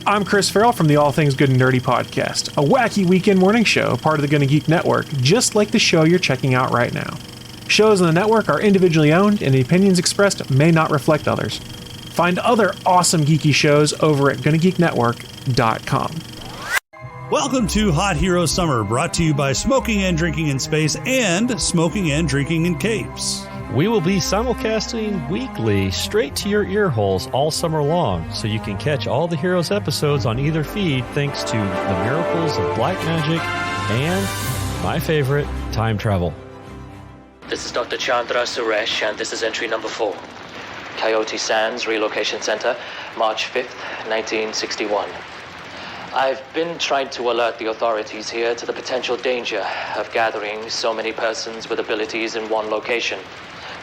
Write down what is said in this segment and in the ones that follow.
I'm Chris Farrell from the All Things Good and Nerdy podcast, a wacky weekend morning show, part of the Gonna Geek Network, just like the show you're checking out right now. Shows on the network are individually owned, and the opinions expressed may not reflect others. Find other awesome geeky shows over at GonnaGeekNetwork.com. Welcome to Hot Hero Summer, brought to you by Smoking and Drinking in Space and Smoking and Drinking in Capes. We will be simulcasting weekly straight to your ear holes all summer long, so you can catch all the Heroes episodes on either feed thanks to the miracles of black magic and, my favorite, time travel. This is Dr. Chandra Suresh, and this is entry number 4. Coyote Sands Relocation Center, March 5th, 1961. I've been trying to alert the authorities here to the potential danger of gathering so many persons with abilities in one location.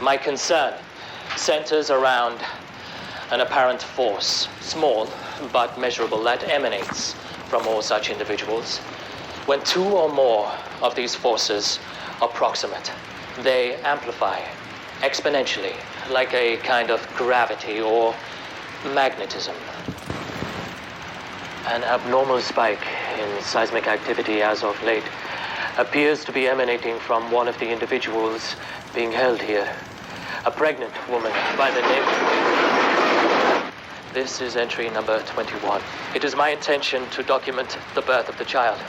My concern centers around an apparent force, small but measurable, that emanates from all such individuals. When two or more of these forces are proximate, they amplify exponentially, like a kind of gravity or magnetism. An abnormal spike in seismic activity as of late appears to be emanating from one of the individuals being held here. A pregnant woman by the name... This is entry number 21. It is my intention to document the birth of the child.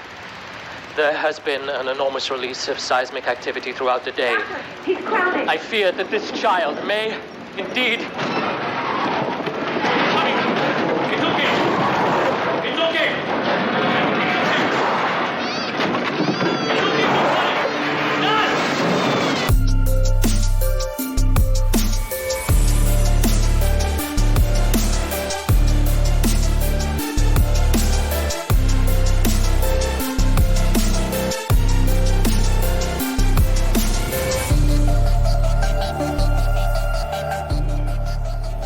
There has been an enormous release of seismic activity throughout the day. He's crowding. I fear that this child may indeed... It's okay. It's okay.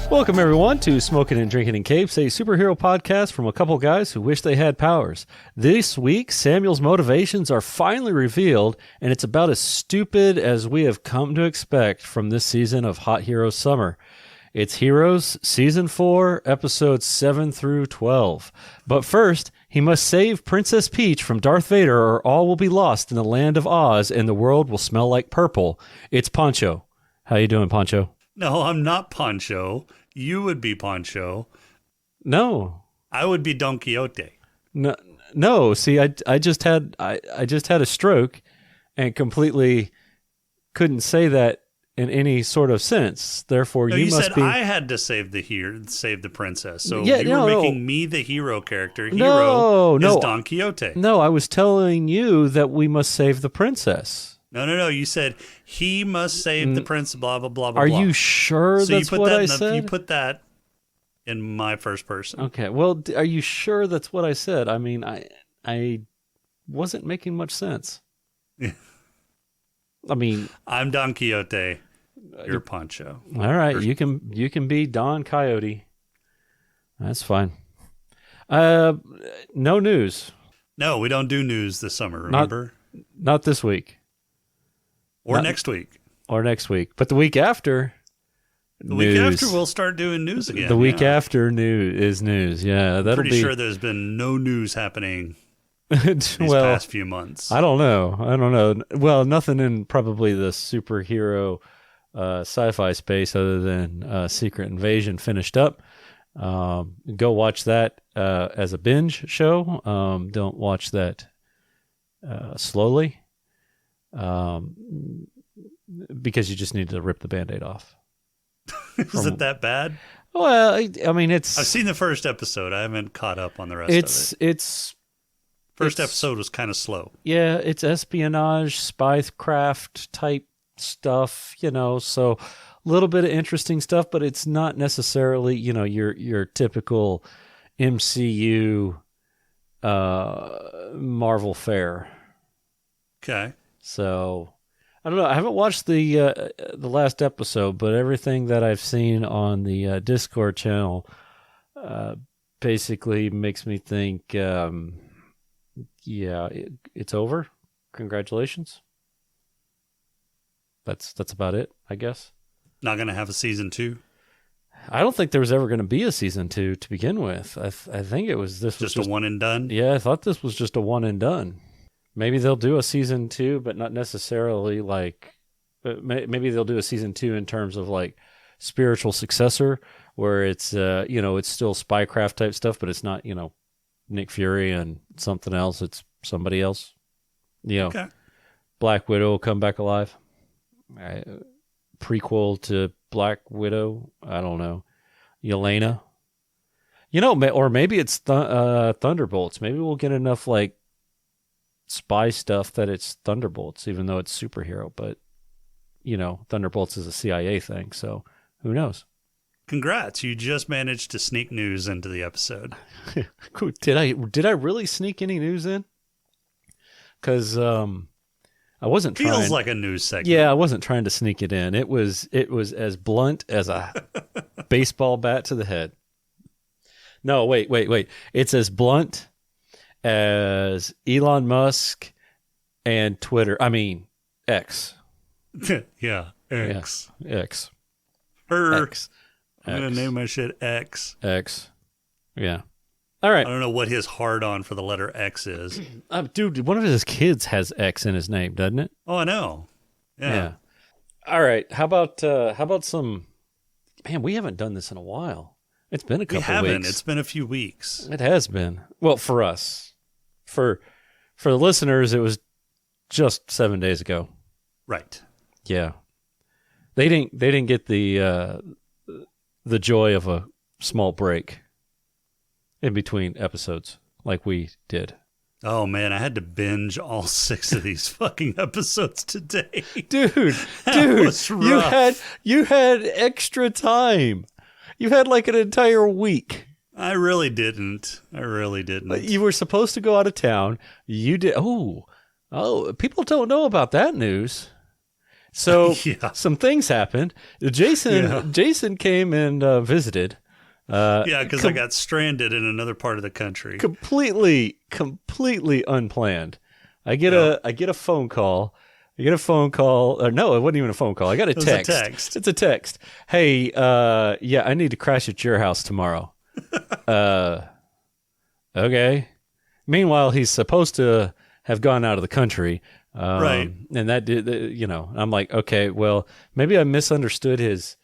Welcome, everyone, to Smoking and Drinking in Capes, a superhero podcast from a couple guys who wish they had powers. This week, Samuel's motivations are finally revealed, and it's about as stupid as we have come to expect from this season of Hot Heroes Summer. It's Heroes Season 4, Episodes 7 through 12. But first, he must save Princess Peach from Darth Vader, or all will be lost in the land of Oz, and the world will smell like purple. It's Poncho. How you doing, Poncho? No, I'm not Poncho. You would be Poncho. No. I would be Don Quixote. No. See, I just had a stroke and completely couldn't say that in any sort of sense. Therefore, No, you you must said be. I had to save the princess. So Yeah, you no, were no. making me the hero character. No, Hero is Don Quixote. No, I was telling you that we must save the princess. No. You said he must save the prince. Blah blah blah blah. Are blah. you sure So that's you put what that I in said? You put that in my first person. Okay. Well, are you sure that's what I said? I mean, I wasn't making much sense. I mean, I'm Don Quixote. You're Poncho. all right, you can be Don Coyote. That's fine. No news. No, we don't do news this summer. Remember? Not this week. Or next week. Or next week. But the week after, The week after, we'll start doing news again. The week after is news. Yeah, that'll Pretty be. sure there's been no news happening these past few months. I don't know. Well, nothing in probably the superhero sci-fi space other than Secret Invasion finished up. Go watch that as a binge show. Don't watch that slowly. Because you just need to rip the Band-Aid off. Is it that bad? Well, I mean, I've seen the first episode. I haven't caught up on the rest of it. First episode was kind of slow. Yeah, it's espionage, spycraft type stuff, so a little bit of interesting stuff, but it's not necessarily, your typical MCU Marvel fare. Okay. So I don't know. I haven't watched the last episode, but everything that I've seen on the Discord channel basically makes me think, it's over. Congratulations. That's about it, I guess. Not going to have a season 2? I don't think there was ever going to be a season 2 to begin with. I think it was this was Just a one and done? Yeah, I thought this was just a one and done. Maybe they'll do a season 2, but not necessarily like. Maybe they'll do a season 2 in terms of like spiritual successor, where it's it's still spycraft type stuff, but it's not Nick Fury and something else. It's somebody else. Okay. Black Widow will come back alive. Prequel to Black Widow. I don't know. Yelena. Or maybe it's Thunderbolts. Maybe we'll get enough like spy stuff that it's Thunderbolts, even though it's superhero. But Thunderbolts is a CIA thing, so who knows? Congrats! You just managed to sneak news into the episode. Did I really sneak any news in? Because I wasn't trying. Feels like a news segment. Yeah, I wasn't trying to sneak it in. It was as blunt as a baseball bat to the head. No, wait. It's as blunt as Elon Musk and Twitter. I mean, X. Yeah, X. Yeah, X. X. I'm going to name my shit X. X. Yeah. All right. I don't know what his hard-on for the letter X is. Dude, one of his kids has X in his name, doesn't it? Oh, I know. Yeah. All right. How about some... Man, we haven't done this in a while. It's been a couple weeks. We haven't. It's been a few weeks. It has been. Well, for us. For the listeners, it was just 7 days ago. Right. Yeah. They didn't get the joy of a small break in between episodes like we did. Oh man, I had to binge all 6 of these fucking episodes today. Dude, was rough. you had extra time. You had like an entire week. I really didn't. You were supposed to go out of town. You did. Oh, people don't know about that news. So Yeah. Some things happened. Jason came and visited. Because I got stranded in another part of the country. Completely unplanned. I get a phone call. No, it wasn't even a phone call. I got a text. A text. It's a text. Hey, I need to crash at your house tomorrow. Okay. Meanwhile, he's supposed to have gone out of the country. Right. And that did, I'm like, okay, well, maybe I misunderstood his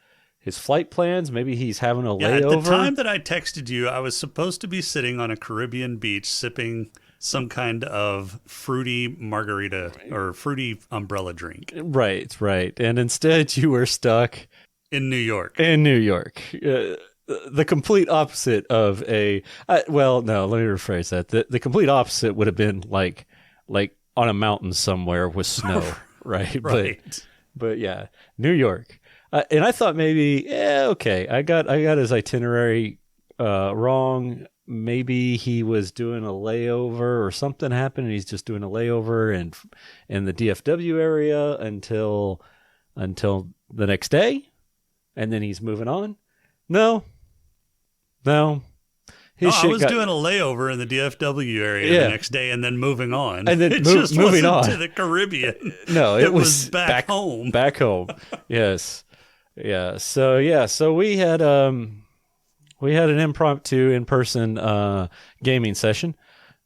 flight plans. Maybe he's having a layover. At the time that I texted you, I was supposed to be sitting on a Caribbean beach sipping some kind of fruity margarita or fruity umbrella drink. Right. And instead you were stuck in New York. The complete opposite of let me rephrase that. The complete opposite would have been like on a mountain somewhere with snow, right? Right. But yeah, New York. And I thought maybe, okay, I got his itinerary wrong. Maybe he was doing a layover or something happened, and he's just doing a layover in the DFW area until the next day, and then he's moving on. No. I was doing a layover in the DFW area the next day, and then moving on. And then it just moving wasn't on to the Caribbean. No, it was back home. Back home. Yes. Yeah. So we had an impromptu in-person gaming session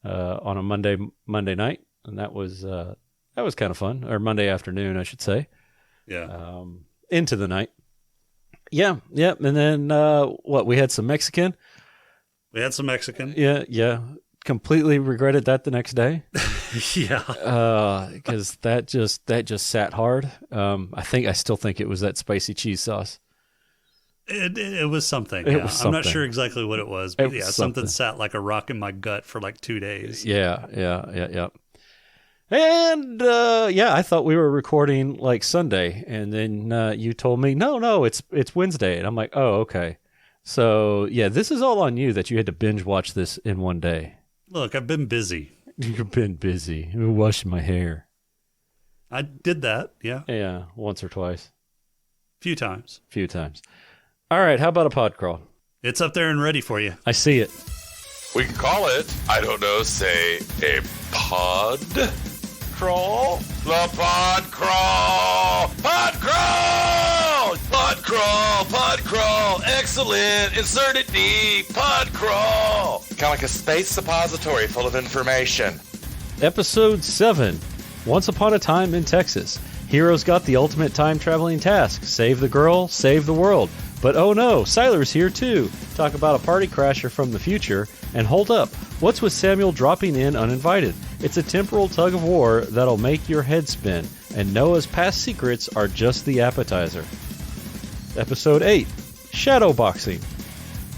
on a Monday night, and that was kind of fun, or Monday afternoon, I should say. Yeah. Into the night. Yeah. And then we had some Mexican. We had some Mexican. Yeah. Completely regretted that the next day. Yeah. Because that just sat hard. I still think it was that spicy cheese sauce. It was something. It yeah. was I'm not something. sure exactly what it was, but something something. sat like a rock in my gut for like 2 days. Yeah. And I thought we were recording like Sunday, and then you told me no, it's Wednesday, and I'm like, oh, okay. So yeah, this is all on you that you had to binge watch this in one day. Look, I've been busy. You've been busy. You're washing my hair. I did that. Yeah. Yeah, once or twice. Few times. All right, how about a pod crawl? It's up there and ready for you. I see it. We can call it, I don't know, say a pod crawl? The pod crawl! Pod crawl! Pod Pod crawl, excellent, insert it deep, pod crawl. Kind of like a space suppository full of information. Episode 7, Once Upon a Time in Texas. Heroes got the ultimate time-traveling task. Save the girl, save the world. But oh no, Siler's here too. Talk about a party crasher from the future. And hold up, what's with Samuel dropping in uninvited? It's a temporal tug of war that'll make your head spin. And Noah's past secrets are just the appetizer. Episode 8, Shadow Boxing.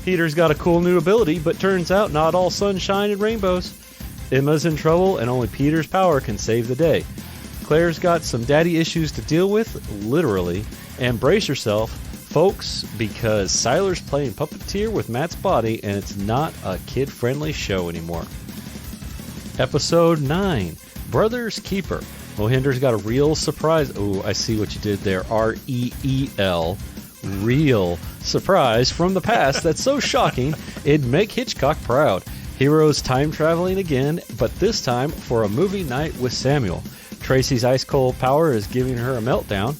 Peter's got a cool new ability, but turns out not all sunshine and rainbows. Emma's in trouble, and only Peter's power can save the day. Claire's got some daddy issues to deal with, literally, and brace yourself, folks, because Siler's playing puppeteer with Matt's body, and it's not a kid-friendly show anymore. Episode 9, Brother's Keeper. Mohinder's got a real surprise. Oh, I see what you did there. R-E-E-L. Real surprise from the past that's so shocking it'd make Hitchcock proud. Heroes time traveling again, but this time for a movie night with Samuel. Tracy's ice cold power is giving her a meltdown,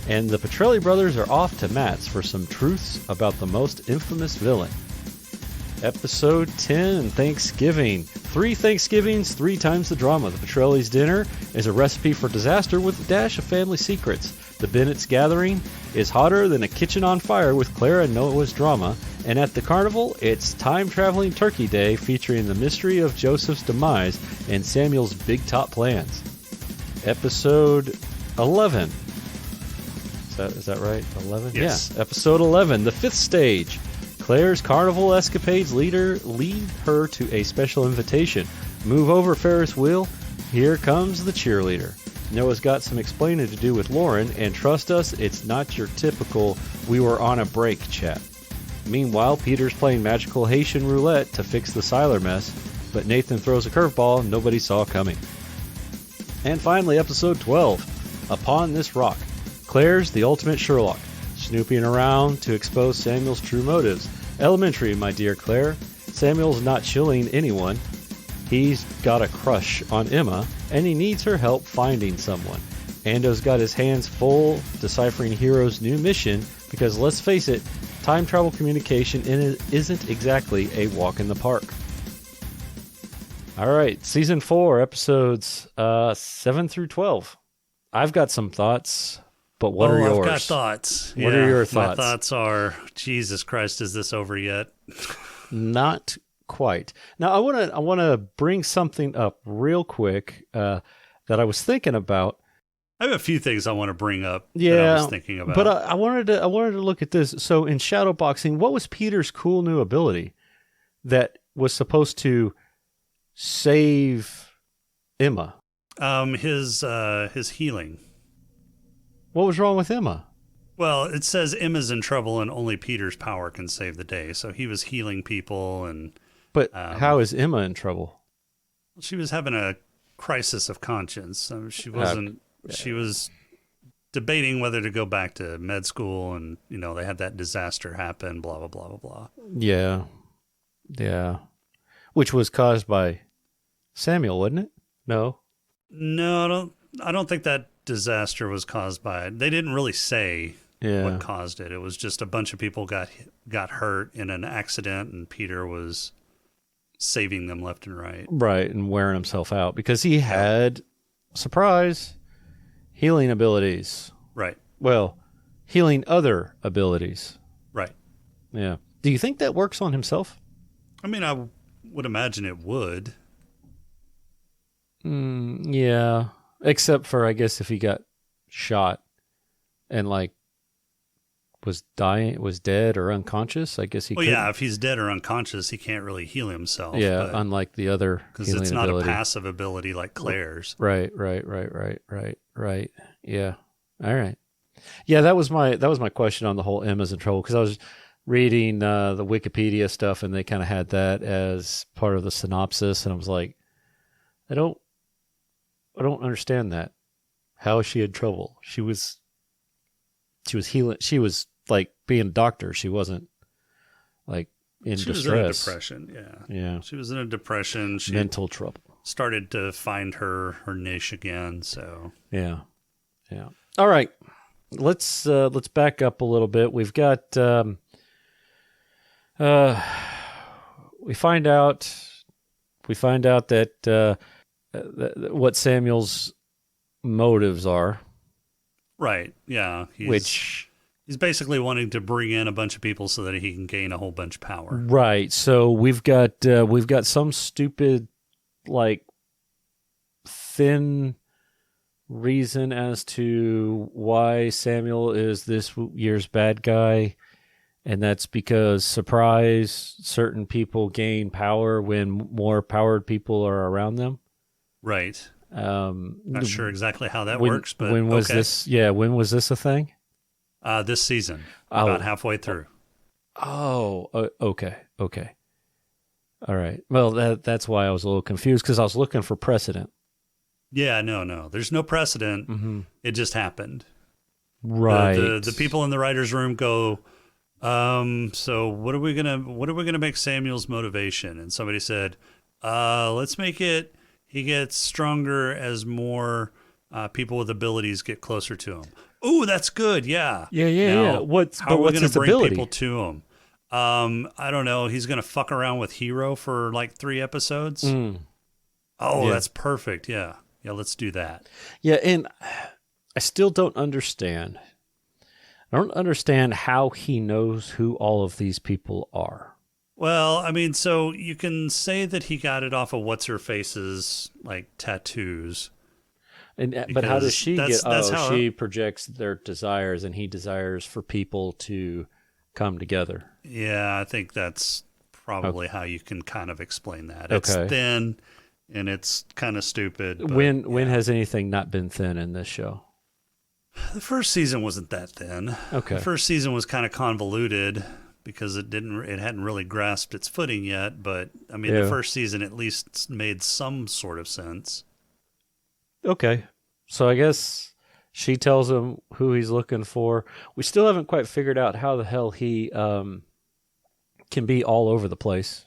and the Petrelli brothers are off to Matt's for some truths about the most infamous villain. Episode 10, Thanksgiving. 3 Thanksgivings, 3 times the drama. The Petrelli's dinner is a recipe for disaster with a dash of family secrets. The Bennett's gathering is hotter than a kitchen on fire with Clara and Noah's drama. And at the carnival, it's time-traveling turkey day featuring the mystery of Joseph's demise and Samuel's big top plans. Episode 11. Is that right? 11? Yes. Yeah. Episode 11, The Fifth Stage. Claire's carnival escapades lead her to a special invitation. Move over, Ferris wheel. Here comes the cheerleader. Noah's got some explaining to do with Lauren, and trust us, it's not your typical "we were on a break" chat. Meanwhile, Peter's playing magical Haitian roulette to fix the Siler mess, but Nathan throws a curveball nobody saw coming. And finally, episode 12, Upon This Rock. Claire's the ultimate Sherlock, snooping around to expose Samuel's true motives. Elementary, my dear Claire. Samuel's not shilling anyone. He's got a crush on Emma, and he needs her help finding someone. Ando's got his hands full deciphering Hero's new mission, because let's face it, time travel communication isn't exactly a walk in the park. Alright, Season 4, episodes 7 through 12. I've got some thoughts, but what are yours? I've got thoughts. What are your thoughts? My thoughts are, Jesus Christ, is this over yet? Not quite. Now, I want to bring something up real quick that I was thinking about. I have a few things I want to bring up that I was thinking about. But I wanted to look at this. So in shadow boxing, what was Peter's cool new ability that was supposed to save Emma? His healing. What was wrong with Emma? Well, it says Emma's in trouble and only Peter's power can save the day. So he was healing people, and But how is Emma in trouble? she was having a crisis of conscience. She wasn't. She was debating whether to go back to med school, and they had that disaster happen. Blah blah blah blah blah. Yeah. Which was caused by Samuel, wasn't it? No. No, I don't think that disaster was caused by it. They didn't really say what caused it. It was just a bunch of people got hurt in an accident, and Peter was saving them left and right. Right, and wearing himself out because he had, surprise, healing abilities. Right. Well, healing other abilities. Right. Yeah. Do you think that works on himself? I mean, I would imagine it would. Yeah. Except for, I guess, if he got shot and was dead or unconscious, I guess he could. Well, yeah, if he's dead or unconscious, he can't really heal himself. Yeah, unlike the other because healing it's not ability. a passive ability like Claire's. Right. Yeah. All right. Yeah, that was my question on the whole Emma's in trouble, because I was reading the Wikipedia stuff and they kind of had that as part of the synopsis, and I was like, I don't understand that. How is she in trouble? She was healing. She was like being a doctor. She wasn't like in distress. She was in a depression. Yeah. She was in a depression. She Mental trouble. started to find her niche again. So Yeah. All right. let's back up a little bit. We've got we find out that what Samuel's motives are. Right. Yeah. He's basically wanting to bring in a bunch of people so that he can gain a whole bunch of power. Right. So we've got some stupid, like, thin reason as to why Samuel is this year's bad guy, and that's because, surprise, certain people gain power when more powered people are around them. Right. Not sure exactly how that works, but when was okay. this? Yeah, when was this a thing? This season, about halfway through. Oh, okay. All right. Well, that's why I was a little confused, because I was looking for precedent. Yeah, no. There's no precedent. Mm-hmm. It just happened. Right. The people in the writer's room go, so what are we gonna make Samuel's motivation? And somebody said, let's make it he gets stronger as more people with abilities get closer to him. Ooh, that's good. Yeah. Yeah. How are we what's going his to bring ability? people to him? I don't know. He's going to fuck around with Hero for like 3 episodes. Oh, Yeah. that's perfect. Yeah. Let's do that. Yeah, and I still don't understand. I don't understand how he knows who all of these people are. Well, I mean, so you can say that he got it off of What's-Her-Face's like tattoos. But how does she that's how she projects their desires, and he desires for people to come together. Yeah, I think that's probably how you can kind of explain that. It's Okay. thin and it's kind of stupid. But When has anything not been thin in this show? the first season wasn't that thin. Okay. The first season was kind of convoluted because it hadn't really grasped its footing yet. But I mean, Yeah. the first season at least made some sort of sense. Okay. So I guess she tells him who he's looking for. We still haven't quite figured out how the hell he can be all over the place.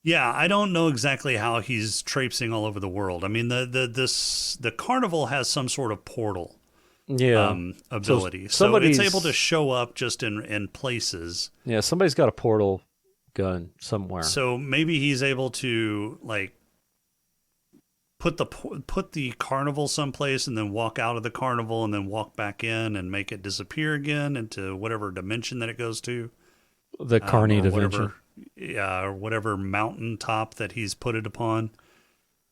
Yeah, I don't know exactly how he's traipsing all over the world. I mean, the carnival has some sort of portal Yeah. ability, so somebody's- it's able to show up just in places. Yeah, somebody's got a portal gun somewhere. So maybe he's able to like put the carnival someplace and then walk out of the carnival and then walk back in and make it disappear again into whatever dimension that it goes to. The Carney or dimension. whatever, or whatever mountaintop that he's put it upon.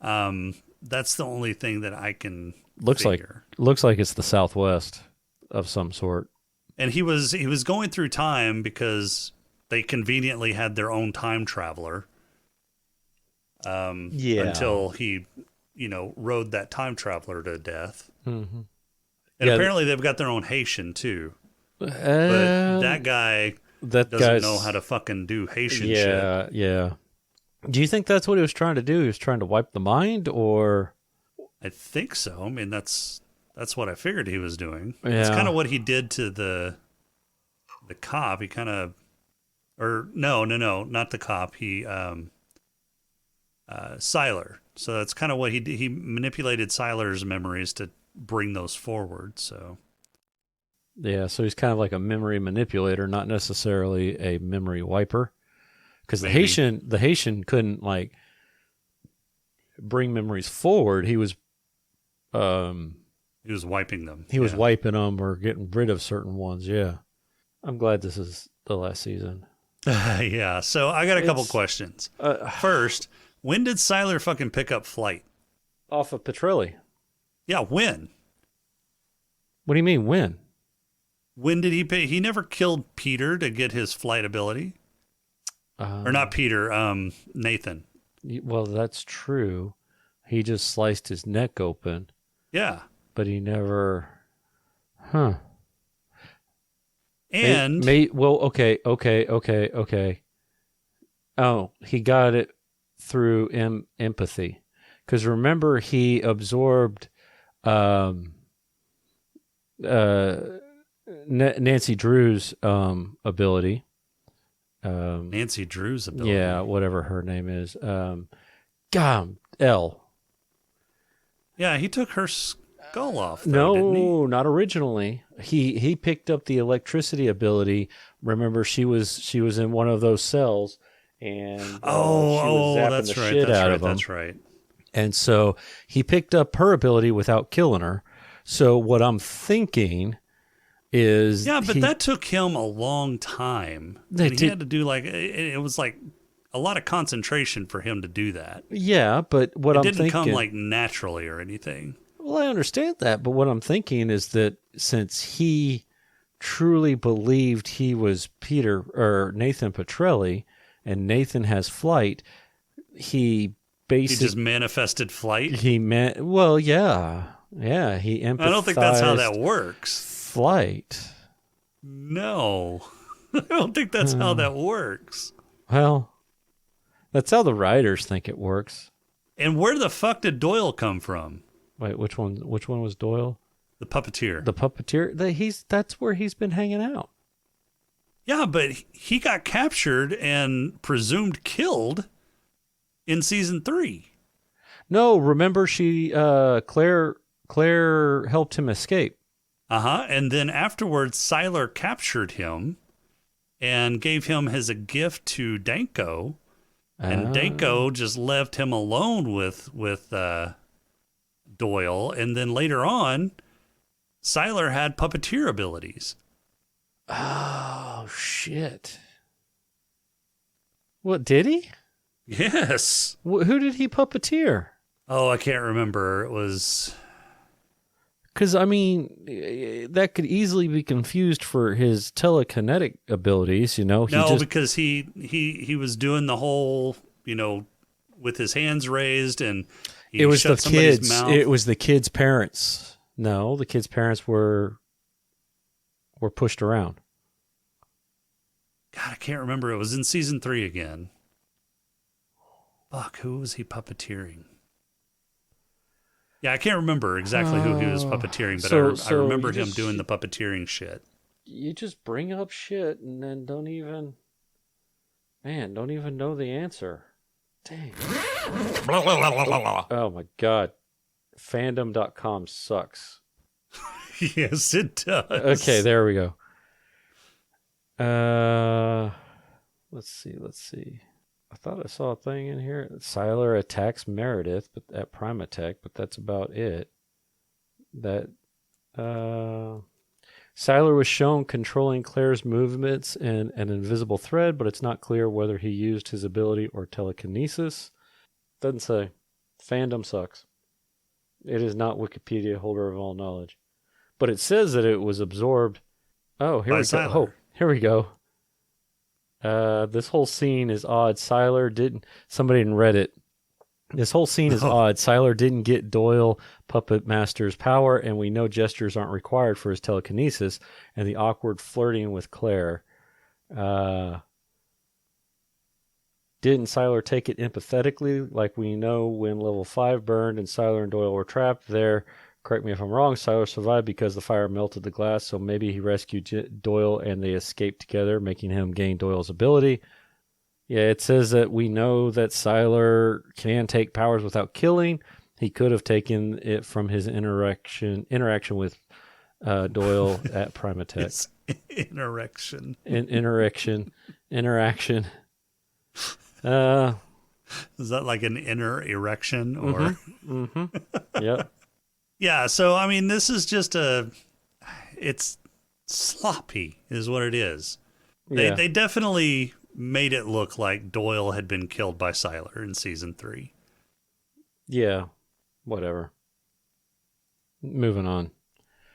That's the only thing that I can figure. Looks like it's the Southwest of some sort. And he was going through time because they conveniently had their own time traveler. Until he, rode that time traveler to death. Mm-hmm. And apparently they've got their own Haitian too. But that guy doesn't know how to fucking do Haitian shit. Yeah. Do you think that's what he was trying to do? He was trying to wipe the mind, or? I think so. I mean, that's what I figured he was doing. Yeah. It's kind of what he did to the cop. He kind of, or no, not the cop. He Sylar. So that's kind of what he did. He manipulated Sylar's memories to bring those forward. So Yeah, so he's kind of like a memory manipulator, not necessarily a memory wiper. Because the Haitian couldn't like bring memories forward. He was wiping them. He was wiping them or getting rid of certain ones. Yeah, I'm glad this is the last season. Yeah. So I got a couple questions. First, when did Sylar fucking pick up flight? Off of Petrelli. Yeah, when? What do you mean when? When did he pay? He never killed Peter to get his flight ability. Or not Peter, Nathan. Well, that's true. He just sliced his neck open. Yeah. But he never... And... okay. Oh, he got it through empathy. Because remember, he absorbed Nancy Drew's ability. Nancy Drew's ability. Yeah, whatever her name is. Elle. Yeah, he took her skull off, though, didn't he? No, not originally. He picked up the electricity ability. Remember, she was in one of those cells, and she was zapping that's the right. shit That's out right. of him. That's right. And so he picked up her ability without killing her. So what I'm thinking is, Yeah, but that took him a long time. He had to do it was like a lot of concentration for him to do that. Yeah, but what it I'm didn't thinking, come like naturally or anything. well, I understand that, but what I'm thinking is that since he truly believed he was Nathan Petrelli, and Nathan has flight, he just manifested flight. He meant, well, yeah, he empathized. I don't think that's how that works. Flight. No, I don't think that's how that works. Well, that's how the writers think it works. And where the fuck did Doyle come from? Wait, which one was Doyle? The puppeteer. The puppeteer. That's where he's been hanging out. Yeah, but he got captured and presumed killed in season 3. No, remember Claire helped him escape. And then afterwards, Sylar captured him and gave him as a gift to Danko. And Danko just left him alone with Doyle. And then later on, Sylar had puppeteer abilities. Oh, shit. What, did he? Yes. Who did he puppeteer? Oh, I can't remember. It was... Because, I mean, that could easily be confused for his telekinetic abilities, you know? Because he was doing the whole, with his hands raised, and it was shut the kids. Mouth. It was the kids' parents. No, the kids' parents were pushed around. God, I can't remember. It was in season 3 again. Fuck, who was he puppeteering? Yeah, I can't remember exactly who he was puppeteering, but I remember him doing the puppeteering shit. You just bring up shit and then don't even know the answer. Dang. Oh my God. Fandom.com sucks. Yes, it does. Okay, there we go. Let's see. I thought I saw a thing in here. Sylar attacks Meredith at Primatech, but that's about it. Sylar was shown controlling Claire's movements in an invisible thread, but it's not clear whether he used his ability or telekinesis. Doesn't say. Fandom sucks. It is not Wikipedia holder of all knowledge. But it says that it was absorbed. Oh, here we go. Oh, here we go. This whole scene is odd. Somebody in Reddit. This whole scene is odd. Sylar didn't get Doyle Puppet Master's power, and we know gestures aren't required for his telekinesis, and the awkward flirting with Claire. Didn't Sylar take it empathetically, like we know when level 5 burned and Sylar and Doyle were trapped there? Correct me if I'm wrong. Sylar survived because the fire melted the glass, so maybe he rescued Doyle and they escaped together, making him gain Doyle's ability. Yeah, it says that we know that Sylar can take powers without killing. He could have taken it from his interaction with Doyle at Primatech. Interaction. Interaction. Is that like an inner erection or? Yep. Yeah. So I mean, this is just it's sloppy, is what it is. They definitely made it look like Doyle had been killed by Sylar in season 3. Yeah. Whatever. Moving on.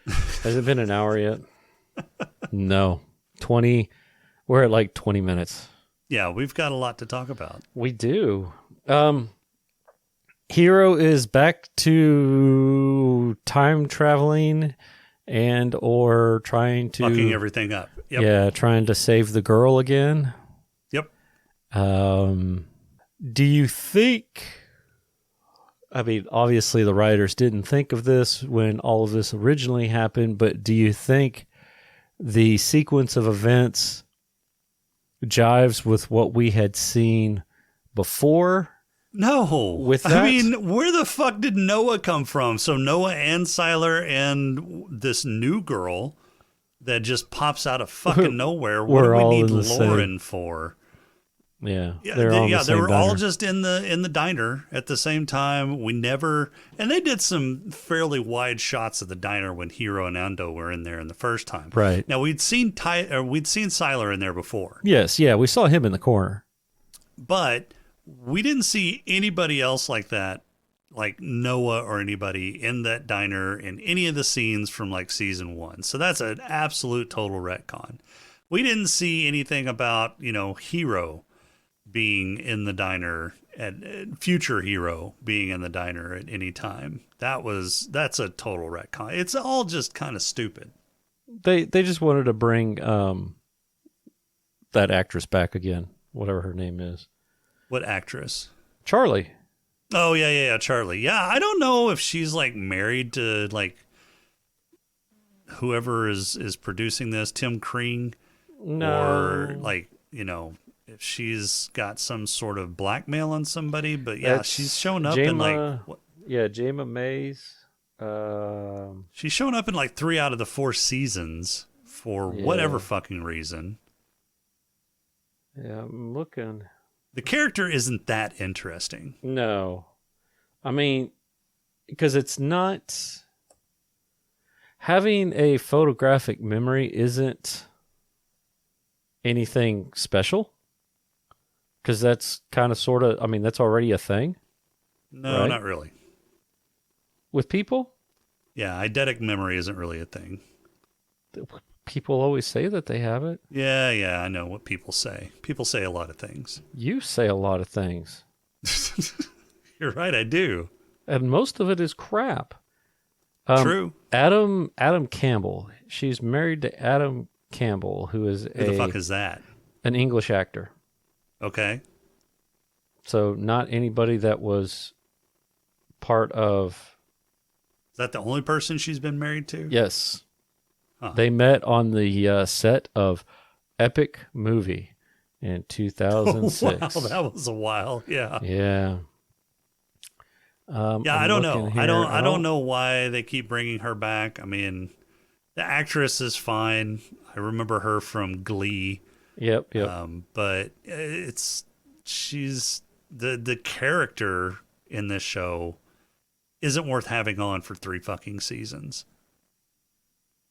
Has it been an hour yet? No. 20. We're at like 20 minutes. Yeah, we've got a lot to talk about. We do. Hero is back to time traveling and or trying to... fucking everything up. Yep. Yeah, trying to save the girl again. Yep. Do you think... I mean, obviously the writers didn't think of this when all of this originally happened, but do you think the sequence of events jives with what we had seen before, No. With that? I mean, where the fuck did Noah come from? So Noah and Siler and this new girl that just pops out of fucking nowhere. What do We're we all need in the Lauren for? Yeah, Yeah, all in the they same were all diner. just in the diner at the same time. And they did some fairly wide shots of the diner when Hero and Ando were in there in the first time. Right. Now we'd seen Siler in there before, Yes, yeah, we saw him in the corner. but we didn't see anybody else like that, like Noah or anybody in that diner in any of the scenes from like season 1. So that's an absolute total retcon. We didn't see anything about, Hero being in the diner and future Hero being in the diner at any time. That's a total retcon. It's all just kind of stupid. They just wanted to bring that actress back again, whatever her name is. What actress? Charlie. Oh yeah, Charlie. Yeah, I don't know if she's like married to like whoever is producing this, Tim Kreen, No. or like, if she's got some sort of blackmail on somebody, but yeah, That's she's shown up in like Jayma Mays. she's shown up in like 3 out of the 4 seasons for whatever fucking reason. Yeah, I'm looking. The character isn't that interesting. No. I mean, because it's not. Having a photographic memory isn't anything special. Because that's kind of sort of, I mean, that's already a thing. No, Right? not really. With people? Yeah, eidetic memory isn't really a thing. People always say that they have it. Yeah, I know what people say. People say a lot of things. You say a lot of things. You're right, I do. And most of it is crap. True. Adam Campbell. She's married to Adam Campbell, who is Who the fuck is that? an English actor. Okay. So not anybody that was part of. Is that the only person she's been married to? Yes. Huh. They met on the set of Epic Movie in 2006. Wow, that was a while. Yeah. Yeah. Yeah, I don't know. I don't know why they keep bringing her back. I mean, the actress is fine. I remember her from Glee. Yep. But she's the character in this show isn't worth having on for 3 fucking seasons.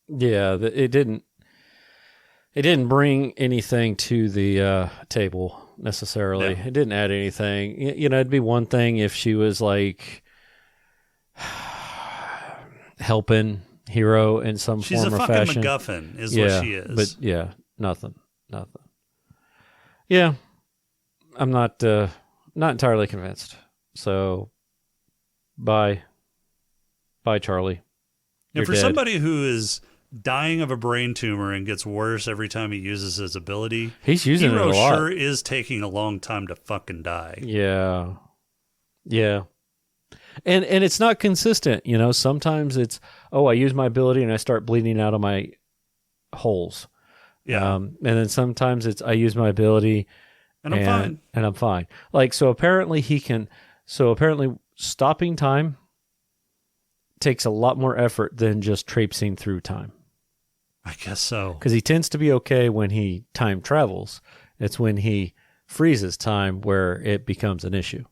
Yeah, it didn't bring anything to the table necessarily. No. It didn't add anything. It'd be one thing if she was like helping Hero in some She's form a or fucking fashion. MacGuffin, is what she is. But yeah, nothing. Yeah, I'm not entirely convinced. So, bye, Charlie. And for You're dead. somebody who is dying of a brain tumor and gets worse every time he uses his ability, He's using Hero it a lot. sure is taking a long time to fucking die. Yeah. And it's not consistent, Sometimes it's, I use my ability and I start bleeding out of my holes. Yeah. And then sometimes it's I use my ability and I'm fine. And I'm fine. Like, so apparently stopping time takes a lot more effort than just traipsing through time. I guess so. Because he tends to be okay when he time travels. It's when he freezes time where it becomes an issue.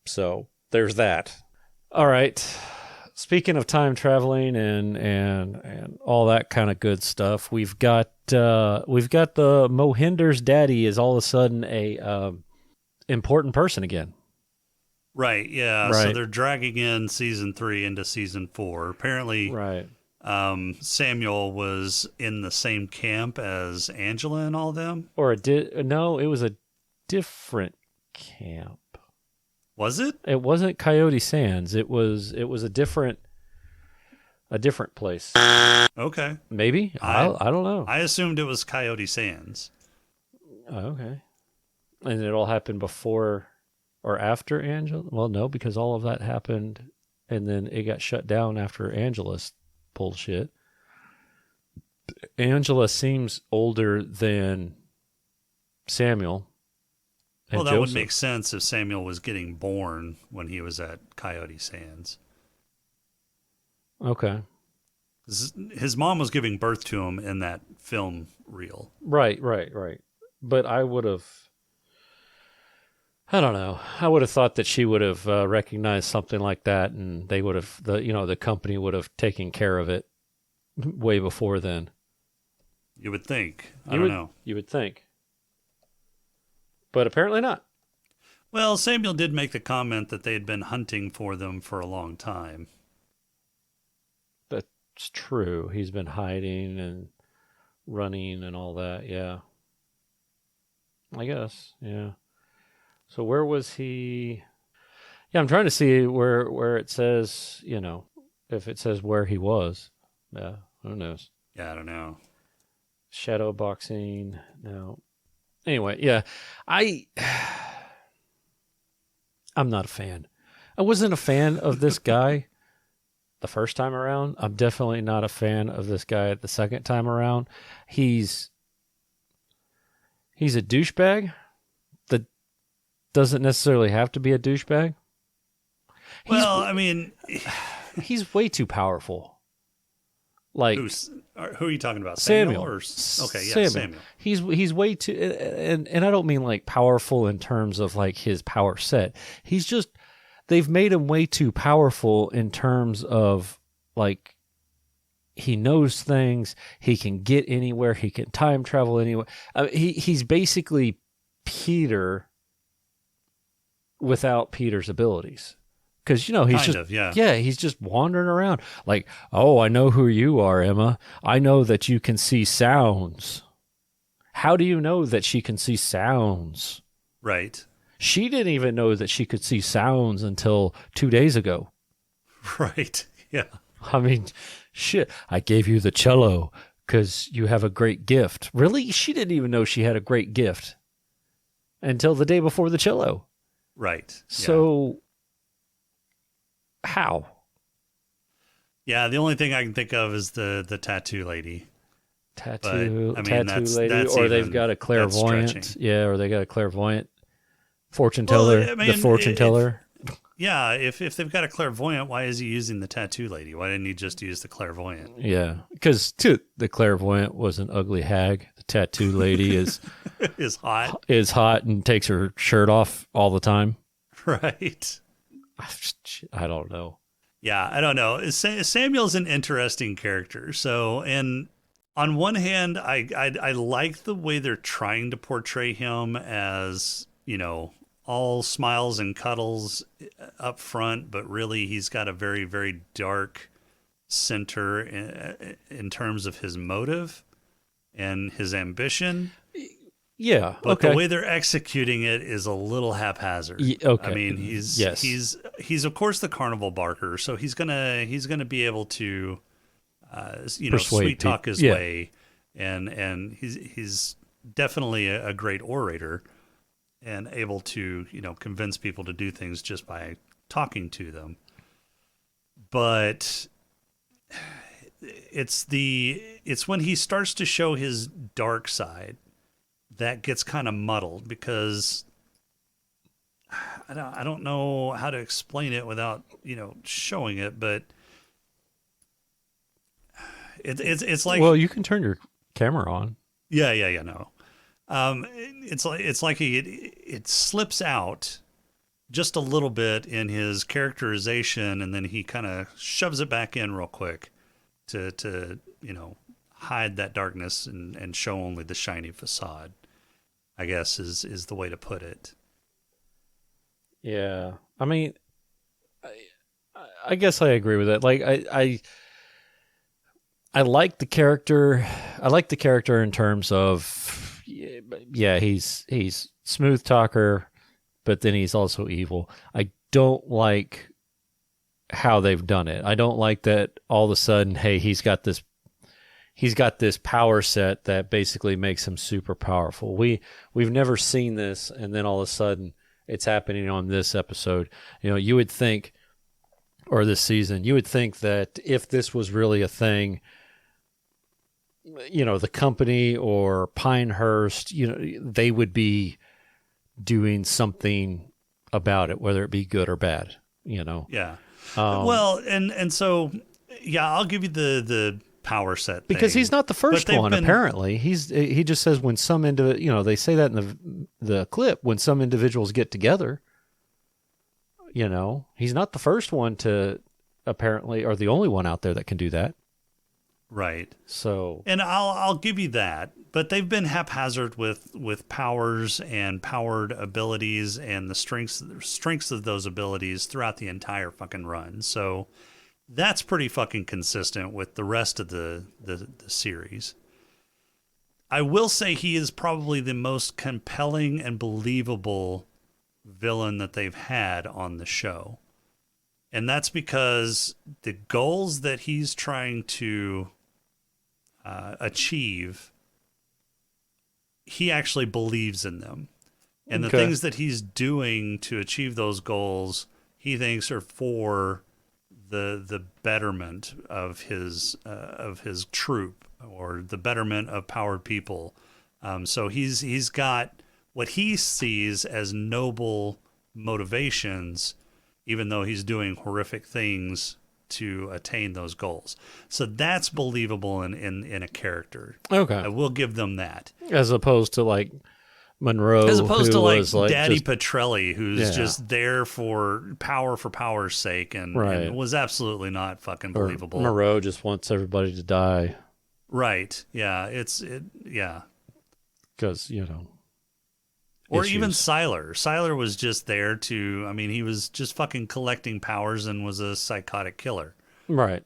So there's that. All right. Speaking of time traveling and all that kind of good stuff, we've got the Mohinder's daddy is all of a sudden a important person again. Right, yeah. Right. So they're dragging in season 3 into season 4. Apparently, Right. Samuel was in the same camp as Angela and all them. Or no, it was a different camp. Was it? It wasn't Coyote Sands. It was a different place. Okay. Maybe I don't know. I assumed it was Coyote Sands. Oh, okay. And it all happened before or after Angela? Well, no, because all of that happened and then it got shut down after Angela's bullshit. Angela seems older than Samuel. Well, that Joseph. would make sense if Samuel was getting born when he was at Coyote Sands. Okay. His mom was giving birth to him in that film reel. Right. But I would have, I don't know. I would have thought that she would have recognized something like that, and they would have, the company would have taken care of it way before then. You would think. I don't know. You would think. But apparently not. Well, Samuel did make the comment that they had been hunting for them for a long time. That's true. He's been hiding and running and all that. Yeah. I guess. Yeah. So where was he? Yeah, I'm trying to see where it says, if it says where he was. Yeah, who knows? Yeah, I don't know. Shadow boxing. No. Anyway, yeah. I'm not a fan. I wasn't a fan of this guy the first time around. I'm definitely not a fan of this guy the second time around. He's a douchebag that doesn't necessarily have to be a douchebag. Well, I mean, he's way too powerful. Like who are you talking about? Samuel. Okay, yeah, Samuel. He's way too, and I don't mean like powerful in terms of like his power set. He's just, they've made him way too powerful in terms of like he knows things, he can get anywhere, he can time travel anywhere. He's basically Peter without Peter's abilities. Because, he's just wandering around like, oh, I know who you are, Emma. I know that you can see sounds. How do you know that she can see sounds? Right. She didn't even know that she could see sounds until 2 days ago. Right. Yeah. I mean, shit, I gave you the cello because you have a great gift. Really? She didn't even know she had a great gift until the day before the cello. Right. So... how? Yeah, the only thing I can think of is the tattoo lady. Tattoo lady, that's or even, they've got a clairvoyant. stretching. Yeah, or they got a clairvoyant fortune teller. The fortune teller. If they've got a clairvoyant, why is he using the tattoo lady? Why didn't he just use the clairvoyant? Yeah, because the clairvoyant was an ugly hag. The tattoo lady is is hot and takes her shirt off all the time. Right. I don't know. Yeah, I don't know. Samuel's an interesting character. So, and on one hand, I like the way they're trying to portray him as, all smiles and cuddles up front, but really he's got a very, very dark center in terms of his motive and his ambition. Yeah, but the way they're executing it is a little haphazard. Okay, I mean, he's of course the carnival barker, so he's gonna be able to, sweet talk his way, and he's definitely a great orator, and able to convince people to do things just by talking to them. But it's when he starts to show his dark side that gets kind of muddled, because I don't know how to explain it without showing it, but it's like, well, you can turn your camera on. Yeah, no. It's like it slips out just a little bit in his characterization, and then he kind of shoves it back in real quick to hide that darkness and show only the shiny facade, I guess is the way to put it. Yeah. I mean, I guess I agree with that. Like I like the character. I like the character in terms of, yeah, he's smooth talker, but then he's also evil. I don't like how they've done it. I don't like that all of a sudden, hey, he's got this power set that basically makes him super powerful. We've never seen this, and then all of a sudden it's happening on this episode. You would think, or this season, you would think that if this was really a thing, the company or Pinehurst, they would be doing something about it, whether it be good or bad, you know? Yeah. Well, and so, yeah, I'll give you the power set thing. Because he's not the first But they've one, been- apparently. He just says when some they say that in the clip, when some individuals get together, you know, he's not the first one to apparently, or the only one out there that can do that. Right. So, And I'll give you that, but they've been haphazard with powers and powered abilities and the strengths of those abilities throughout the entire fucking run. So that's pretty fucking consistent with the rest of the series. I will say he is probably the most compelling and believable villain that they've had on the show. And that's because the goals that he's trying to achieve, he actually believes in them. And the Okay. things that he's doing to achieve those goals, he thinks are for the betterment of his troop, or the betterment of powered people. So he's got what he sees as noble motivations, even though he's doing horrific things to attain those goals. So that's believable in a character. okay. I will give them that. As opposed to like Monroe, As opposed to who like was, Daddy just- Petrelli, who's Yeah. just there for power's sake, and Right. was absolutely not fucking or believable. Monroe just wants everybody to die Right. Yeah. Yeah. because, you know. Or even issues. Siler. Siler was just there to, I mean, he was just fucking collecting powers and was a psychotic killer. Right.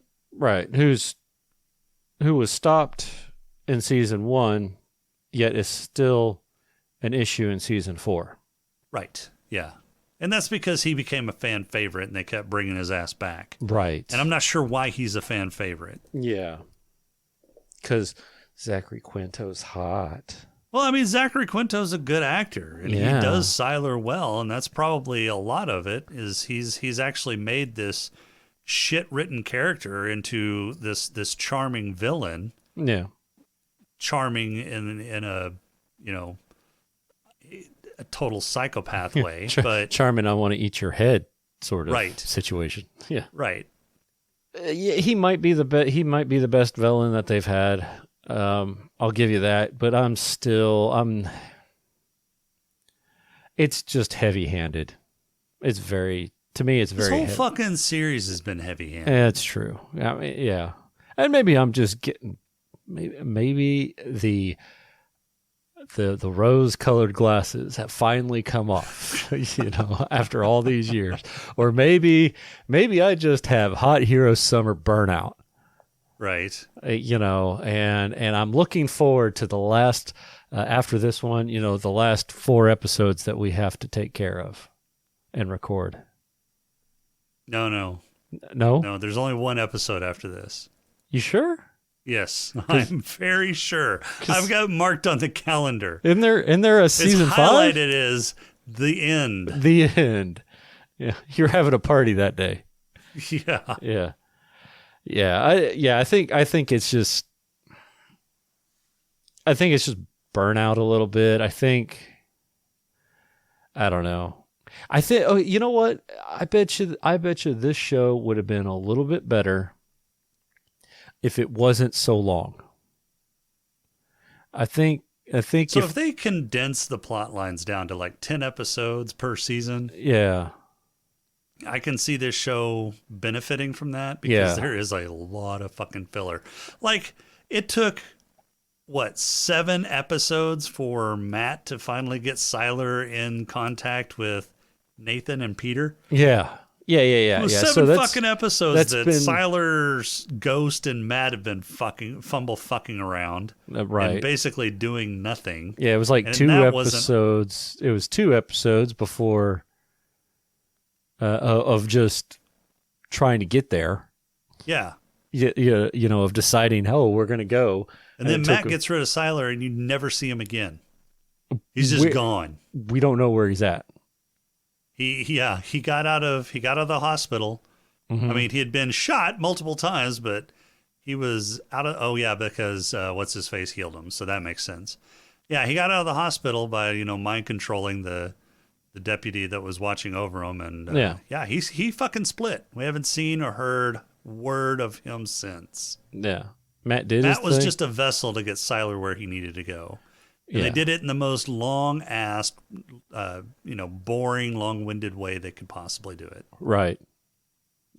Who was stopped in season 1, yet is still an issue in season 4. Right. Yeah. And that's because he became a fan favorite and they kept bringing his ass back. Right. And I'm not sure why he's a fan favorite. Yeah. Because Zachary Quinto's hot. Well, I mean, Zachary Quinto's a good actor, and Yeah. he does Siler well, and that's probably a lot of it. Is he's actually made this shit-written character into this charming villain, Yeah. charming in a, you know, a total psychopath way, but Charmin, I want to eat your head sort of Right. situation. Yeah. right. Yeah, he might be the best villain that they've had. I'll give you that, but it's just heavy-handed. It's very This very whole heavy. fucking series has been heavy-handed. It's true. I mean, yeah. And maybe I'm just getting maybe the rose-colored glasses have finally come off, you know, after all these years. Or maybe I just have hot hero summer burnout. Right. You know, and I'm looking forward to the last after this one, you know, the last 4 episodes that we have to take care of and record. No. No? There's only one episode after this. You sure? Yes, I'm very sure. I've got it marked on the calendar. Isn't there a season it's 5? highlighted as the end. The end. Yeah, you're having a party that day. Yeah. I think it's just burnout a little bit. I don't know. You know what? I bet you this show would have been a little bit better if it wasn't so long. I think So if they condense the plot lines down to like 10 episodes per season, yeah. I can see this show benefiting from that because Yeah. there is a lot of fucking filler. Like, it took, 7 episodes for Matt to finally get Siler in contact with Nathan and Peter? Yeah. It was 7 fucking episodes that's that been- Siler's Ghost and Matt have been fucking around. Right. And basically doing nothing. Yeah, it was like And 2 that wasn't- episodes. It was 2 episodes before of just trying to get there. Yeah. You know, of deciding, oh, we're going to go. And then it Matt took- gets rid of Siler and you never see him again. He's just We- gone. We don't know where he's at. He got out of the hospital. Mm-hmm. I mean, he had been shot multiple times, but he was out of because what's his face healed him, so that makes sense. Yeah, he got out of the hospital by, mind controlling the deputy that was watching over him. And he fucking split. We haven't seen or heard word of him since. Yeah. Matt was just a vessel to get Siler where he needed to go. And they did it in the most long-ass, boring, long-winded way they could possibly do it. Right.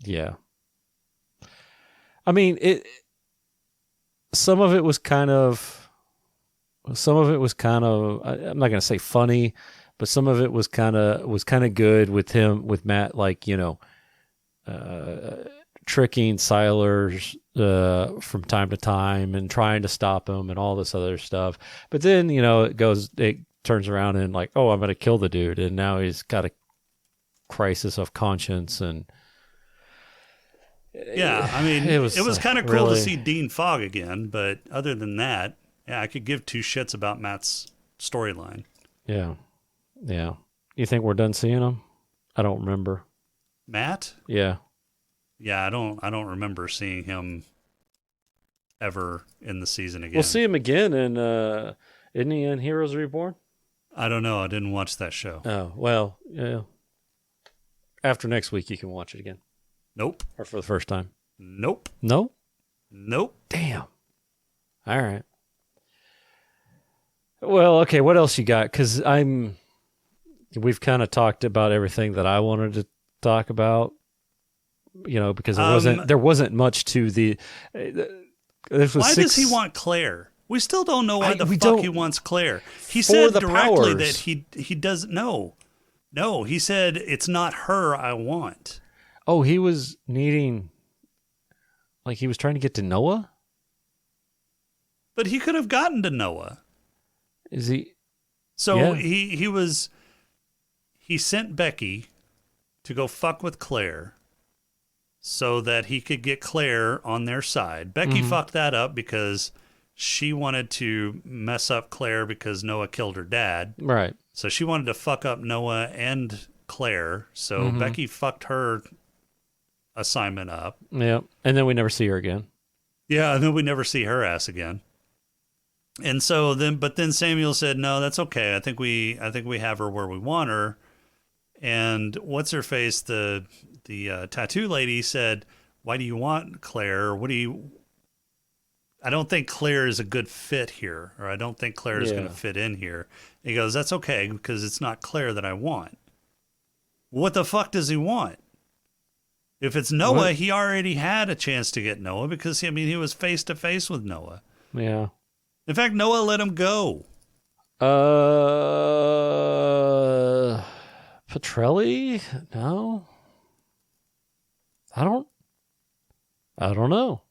Yeah. I mean, some of it was kind of, I'm not going to say funny, but some of it was kind of good with Matt, like, tricking Siler from time to time and trying to stop him and all this other stuff. But then, it turns around and like, oh, I'm going to kill the dude. And now he's got a crisis of conscience. And yeah, I mean, it was kind of cool to see Dean Fogg again. But other than that, I could give two shits about Matt's storyline. Yeah. Yeah. You think we're done seeing him? I don't remember. Matt? Yeah. Yeah, I don't remember seeing him ever in the season again. We'll see him again in isn't he in Heroes Reborn? I don't know. I didn't watch that show. Oh, well, yeah. After next week you can watch it again. Nope. Or for the first time. Nope. No? Nope. Damn. All right. Well, okay, what else you got? Cuz we've kind of talked about everything that I wanted to talk about. Because there wasn't much to the. Why does he want Claire? We still don't know why the fuck he wants Claire. He said directly that he doesn't know. No, he said it's not her I want. Oh, he was needing. Like he was trying to get to Noah. But he could have gotten to Noah. Is he? So yeah. He sent Becky to go fuck with Claire, so that he could get Claire on their side. Becky fucked that up because she wanted to mess up Claire because Noah killed her dad. Right. So she wanted to fuck up Noah and Claire. So Becky fucked her assignment up. Yeah. And then we never see her again. Yeah, and then we never see her ass again. And so then Samuel said, "No, that's okay. I think we have her where we want her." And what's her face, the tattoo lady said, "Why do you want Claire? I don't think Claire is a good fit here, or I don't think Claire is going to fit in here." He goes, "That's okay, because it's not Claire that I want." What the fuck does he want? If it's Noah, he already had a chance to get Noah because, he was face to face with Noah. Yeah. In fact, Noah let him go. Petrelli? No. I don't know.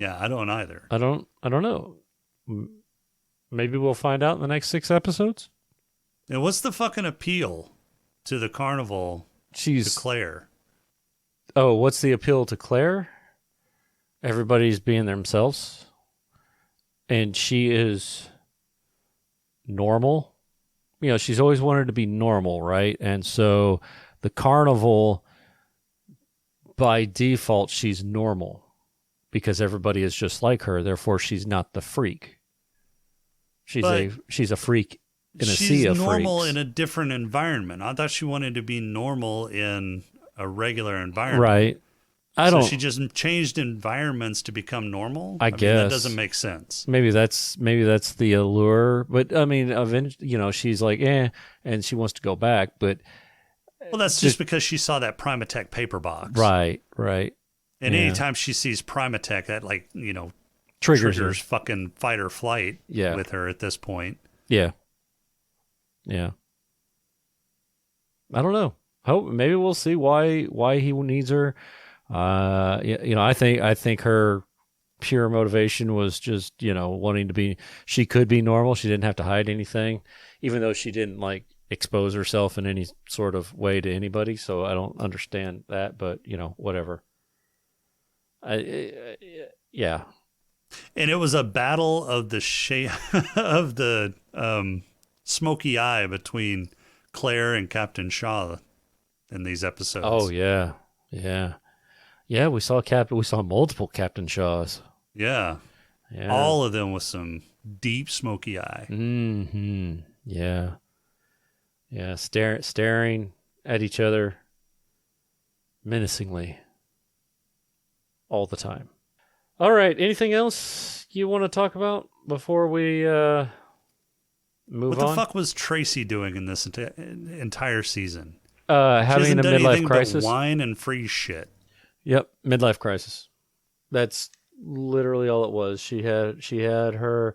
Yeah, I don't either. I don't know. Maybe we'll find out in the next 6 episodes. And what's the fucking appeal to the carnival to Claire? Oh, what's the appeal to Claire? Everybody's being themselves. And she is normal. She's always wanted to be normal, right? And so the carnival, by default, she's normal because everybody is just like her. Therefore, she's not the freak. She's a freak in a sea of freaks. She's normal in a different environment. I thought she wanted to be normal in a regular environment. Right. So she just changed environments to become normal? I guess. That doesn't make sense. Maybe that's the allure. But, eventually, she's like, and she wants to go back. But well, that's just because she saw that Primatech paper box. Right. And anytime she sees Primatech, that, triggers fucking fight or flight with her at this point. Yeah. I don't know. Maybe we'll see why he needs her. I think her pure motivation was just, wanting to be, she could be normal. She didn't have to hide anything, even though she didn't expose herself in any sort of way to anybody. So I don't understand that, but whatever. Yeah. And it was a battle of the of the smoky eye between Claire and Captain Shaw in these episodes. Oh yeah. Yeah, we saw multiple Captain Shaws. Yeah. Yeah. All of them with some deep smoky eye. Mm-hmm. Yeah. Yeah. Staring at each other menacingly all the time. All right. Anything else you want to talk about before we move What on? the fuck was Tracy doing in this entire season? Having a She hasn't done midlife anything crisis. but whine and freeze shit. Yep, midlife crisis. That's literally all it was. She had her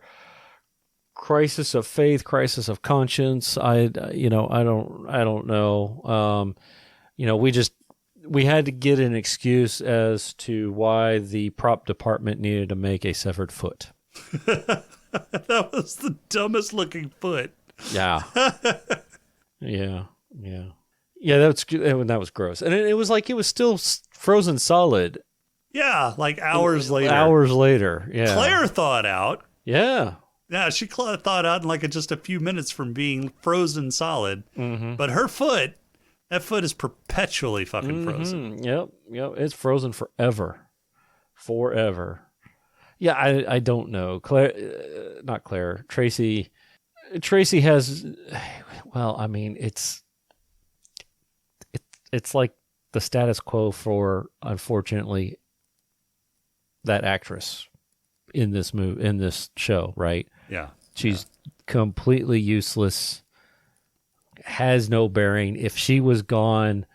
crisis of faith, crisis of conscience. I don't know. We had to get an excuse as to why the prop department needed to make a severed foot. That was the dumbest looking foot. Yeah. Yeah. That was gross. And it was like it was still frozen solid. Yeah, like hours later. Hours later. Yeah. Claire thawed out. Yeah. Yeah, she thawed out in like just a few minutes from being frozen solid. Mm-hmm. But her foot, that foot is perpetually fucking frozen. Yep. It's frozen forever. Yeah, I don't know. Not Claire. Tracy has, well, I mean, it's like the status quo for, unfortunately, that actress in this show, right? Yeah. She's completely useless, has no bearing. If she was gone,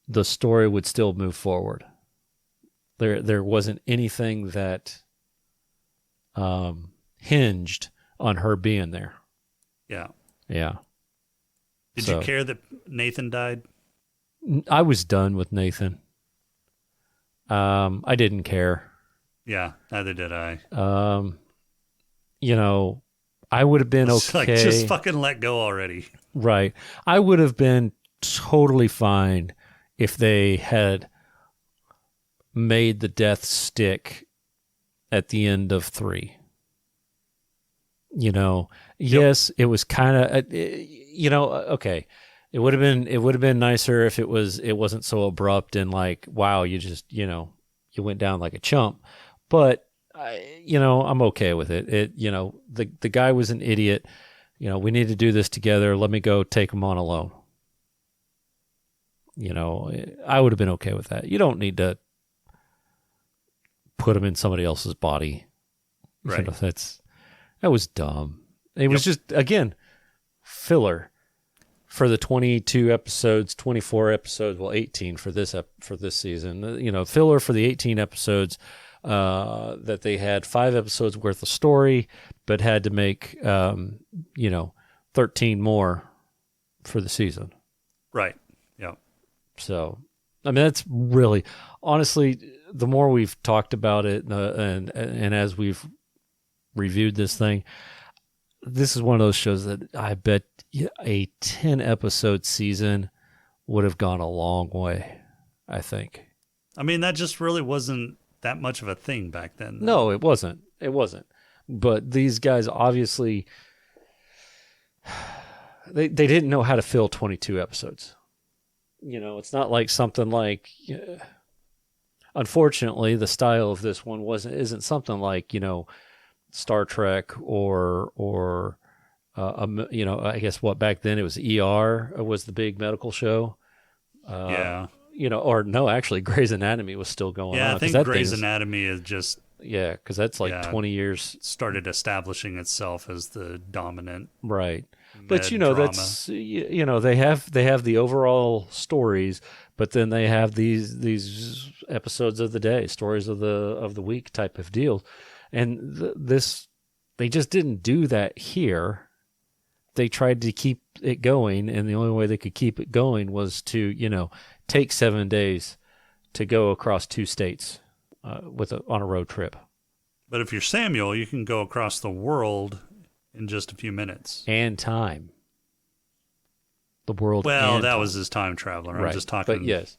the story would still move forward. There wasn't anything that hinged on her being there. Yeah. Yeah. Did you care that Nathan died? I was done with Nathan. I didn't care. Yeah, neither did I. I would have been It's okay. like, just fucking let go already. Right. I would have been totally fine if they had made the death stick at the end of 3. Yes, it was kind of, okay. It would have been nicer if it wasn't so abrupt and like, wow, you just, you went down like a chump. But I'm okay with it. The guy was an idiot. We need to do this together. Let me go take him on alone. I would have been okay with that. You don't need to put him in somebody else's body. Right. That was dumb. It was just, again, filler for the 22 episodes, 24 episodes, 18 for this season. Filler for the 18 episodes that they had 5 episodes worth of story, but had to make 13 more for the season. Right. Yeah. So, I mean, that's really, honestly, the more we've talked about it and as we've reviewed this thing, this is one of those shows that I bet a 10 episode season would have gone a long way, I think. I mean, that just really wasn't that much of a thing back then. No, it wasn't. But these guys obviously, they didn't know how to fill 22 episodes. It's not like something like, unfortunately, the style of this one isn't something like, Star Trek or I guess back then it was ER was the big medical show. Or no, actually Grey's Anatomy was still going on. Yeah, I think Grey's Anatomy is just... Yeah, because that's like 20 years. Started establishing itself as the dominant. Right. But drama. that's they have the overall stories, but then they have these episodes of the day, stories of the week type of deal. And they just didn't do that here. They tried to keep it going, and the only way they could keep it going was to, take 7 days to go across 2 states on a road trip. But if you're Samuel, you can go across the world in just a few minutes. And time. The world. Well, that was his time traveler. Right. I'm just talking. But yes.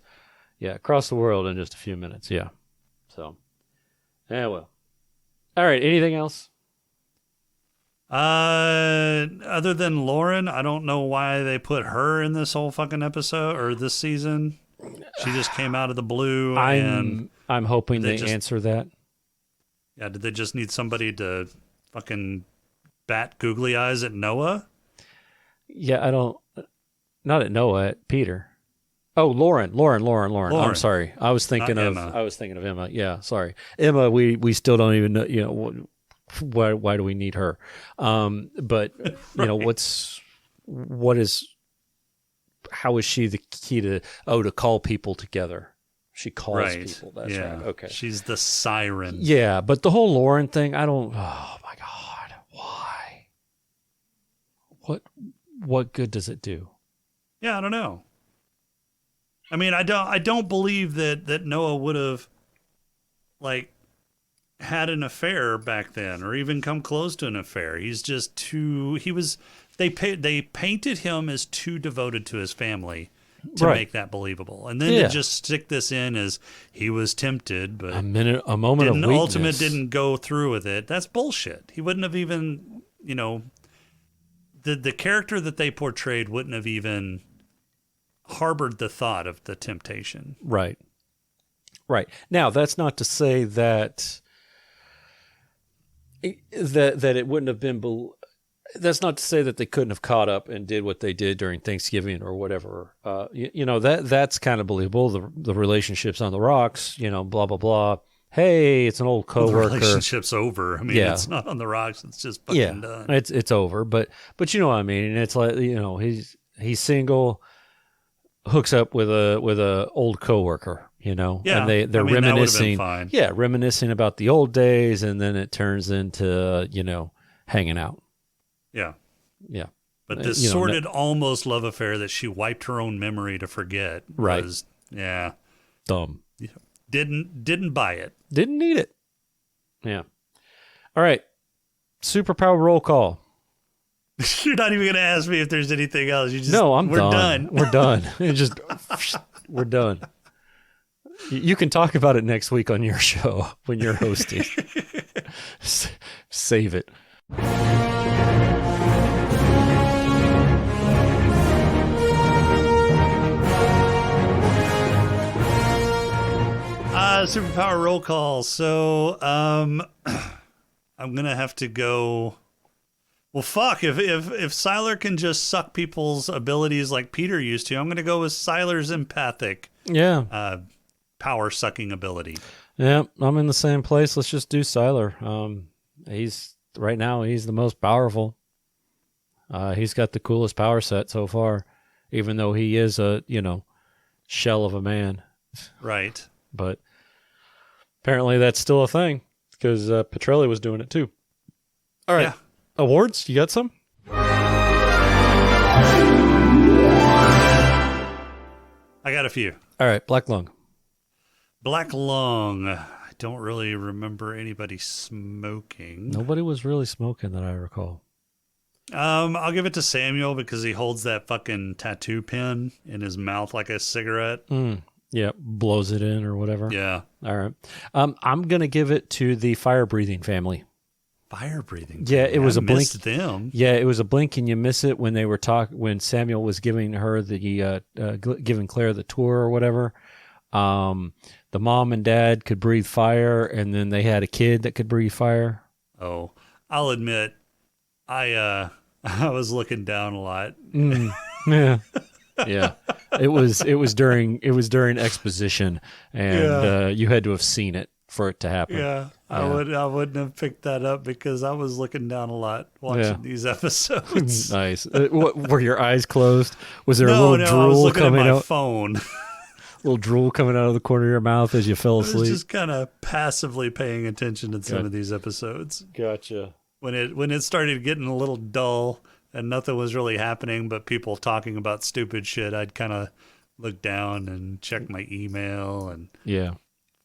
Yeah, across the world in just a few minutes. Yeah. So, well. All right. Anything else? Other than Lauren, I don't know why they put her in this whole fucking episode or this season. She just came out of the blue. I'm hoping they answer that. Yeah, did they just need somebody to fucking bat googly eyes at Noah? Yeah, I don't. Not at Noah, at Peter. Oh, Lauren. I'm sorry. I was thinking Not of Emma. Emma. Yeah, sorry. Emma, we still don't even know, why do we need her? But how is she the key to call people together? She calls people. That's right. Okay. She's the siren. Yeah, but the whole Lauren thing, I don't. Oh my God, why? What good does it do? Yeah, I don't know. I mean, I don't believe that Noah would have like had an affair back then, or even come close to an affair. He's just too. They painted him as too devoted to his family to make that believable, and then to just stick this in as he was tempted, but a moment of weakness. Ultimate didn't go through with it. That's bullshit. He wouldn't have even, the character that they portrayed wouldn't have even harbored the thought of the temptation. Right. Now, that's not to say that it wouldn't have been. That's not to say that they couldn't have caught up and did what they did during Thanksgiving or whatever. That's kind of believable. The relationships on the rocks, blah blah blah. Hey, it's an old coworker. The relationship's over. I mean, it's not on the rocks. It's just fucking done. It's over. But you know what I mean. And it's like he's single, hooks up with a old coworker. And they're reminiscing. Fine. Yeah, reminiscing about the old days, and then it turns into hanging out. Yeah. Yeah. But this sordid almost love affair that she wiped her own memory to forget was dumb. Didn't buy it. Didn't need it. Yeah. All right. Superpower roll call. You're not even going to ask me if there's anything else. We're done. We're done. We're done. You can talk about it next week on your show when you're hosting. Save it. Superpower roll call. So, I'm gonna have to go. Well, fuck. If Sylar can just suck people's abilities like Peter used to, I'm gonna go with Sylar's empathic. Yeah. Power sucking ability. Yeah, I'm in the same place. Let's just do Sylar. He's the most powerful. He's got the coolest power set so far, even though he is a shell of a man. Right. But apparently that's still a thing because Petrelli was doing it too. All right. Yeah. Awards? You got some? I got a few. All right. Black Lung. Black Lung. I don't really remember anybody smoking. Nobody was really smoking that I recall. I'll give it to Samuel because he holds that fucking tattoo pen in his mouth like a cigarette. Yeah, blows it in or whatever. Yeah. All right. I'm going to give it to the fire-breathing family. Fire-breathing? Yeah, it was a blink. Missed them. Yeah, it was a blink and you miss it when they were when Samuel was giving her giving Claire the tour or whatever. The mom and dad could breathe fire, and then they had a kid that could breathe fire. Oh, I'll admit, I was looking down a lot. Yeah. Yeah, it was during exposition, and you had to have seen it for it to happen. Yeah, I wouldn't have picked that up because I was looking down a lot watching these episodes. Nice. Were your eyes closed? Was there a little drool I was looking coming at my out? It little drool coming out of the corner of your mouth as you fell asleep. I was just kind of passively paying attention to some of these episodes. Gotcha. When it started getting a little dull and nothing was really happening but people talking about stupid shit, I'd kind of look down and check my email and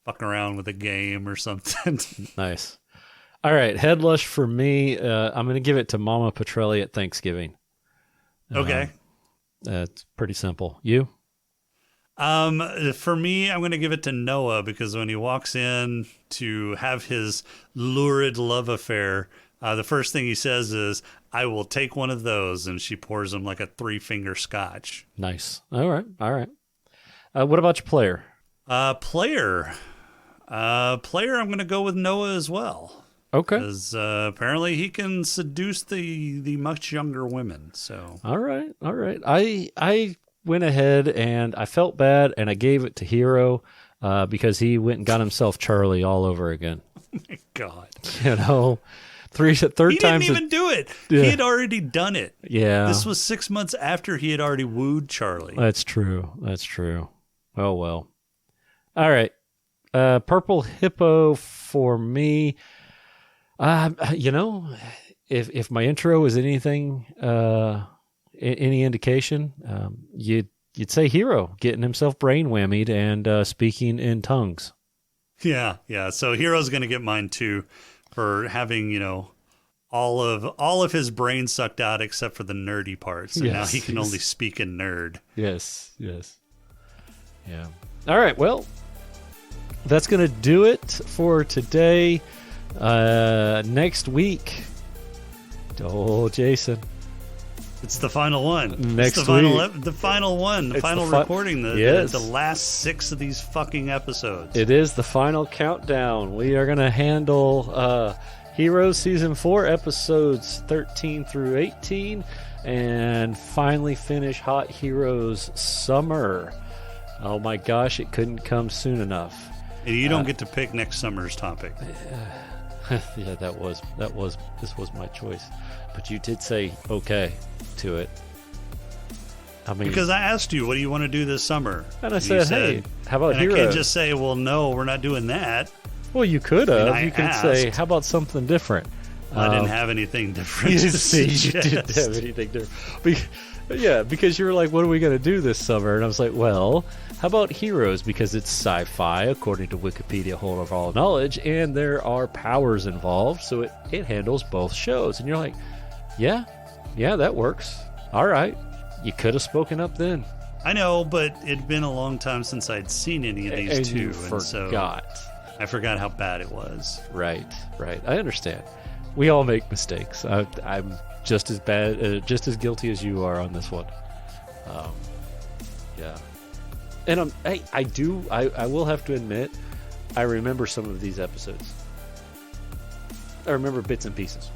fuck around with a game or something. Nice. All right, Headlush for me. I'm going to give it to Mama Petrelli at Thanksgiving. Okay. It's pretty simple. You? For me, I'm going to give it to Noah because when he walks in to have his lurid love affair, the first thing he says is, "I will take one of those," and she pours him like a 3-finger scotch. Nice. All right. What about your player? Player. Player, I'm going to go with Noah as well. Okay. Because apparently he can seduce the much younger women. So All right. I went ahead and I felt bad and I gave it to Hero because he went and got himself Charlie all over again. oh my God. You know, third He time. didn't even do it. Yeah. He had already done it. Yeah. This was 6 months after he had already wooed Charlie. That's true. Oh, well. All right. Purple Hippo for me. You know, if my intro is anything, any indication, you'd say Hero getting himself brain whammied and speaking in tongues. Yeah. So Hero's going to get mine too for having, all of his brain sucked out except for the nerdy parts. And now he can only speak in nerd. Yes. Yeah. All right. Well, that's going to do it for today. Next week. Oh, Jason. It's the final one. Next it's the final, week. the final one. The It's final the recording. Yes. The last 6 of these fucking episodes. It is the final countdown. We are going to handle Heroes Season 4, episodes 13 through 18, and finally finish Hot Heroes Summer. Oh my gosh, it couldn't come soon enough. And you don't get to pick next summer's topic. Yeah, this was my choice. But you did say okay to it. I mean, Because I asked you, what do you want to do this summer? and I you said, hey, how about and Heroes? I can't just say, well, no, we're not doing that. Well, you could have. I You could say, asked. how about something different? I didn't have anything different. You to see, you suggest. didn't have anything different. Because you were like, what are we going to do this summer? And I was like, well, how about Heroes? Because it's sci-fi, according to Wikipedia, hold of all knowledge, and there are powers involved, so it handles both shows. And you're like, yeah, that works. All right. You could have spoken up then. I know, but it'd been a long time since I'd seen any of these And two. you And so forgot. I forgot how bad it was. Right. I understand. We all make mistakes. I'm just as bad, just as guilty as you are on this one. Yeah. And I will have to admit, I remember some of these episodes. I remember bits and pieces.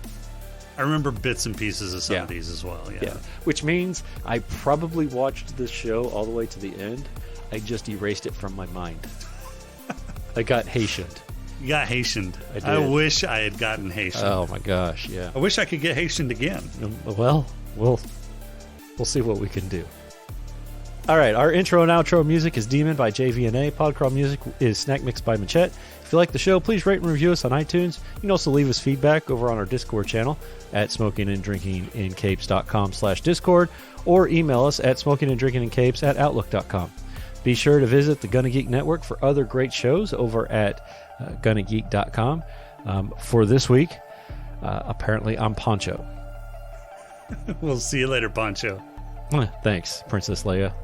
I remember bits and pieces of some Yeah. of these as well. Yeah. Which means I probably watched this show all the way to the end. I just erased it from my mind. I got Haitianed. You got Haitianed. I did. I wish I had gotten Haitianed. Oh my gosh, yeah. I wish I could get Haitianed again. Well, we'll see what we can do. All right, our intro and outro music is Demon by JVNA. Podcrawl music is Snack Mix by Machette. If you like the show, please rate and review us on iTunes. You can also leave us feedback over on our Discord channel at smokinganddrinkingincapes.com/Discord or email us at smokinganddrinkingincapes@outlook.com. Be sure to visit the Gonna Geek Network for other great shows over at gonnageek.com. For this week, apparently I'm Poncho. We'll see you later, Poncho. Thanks, Princess Leia.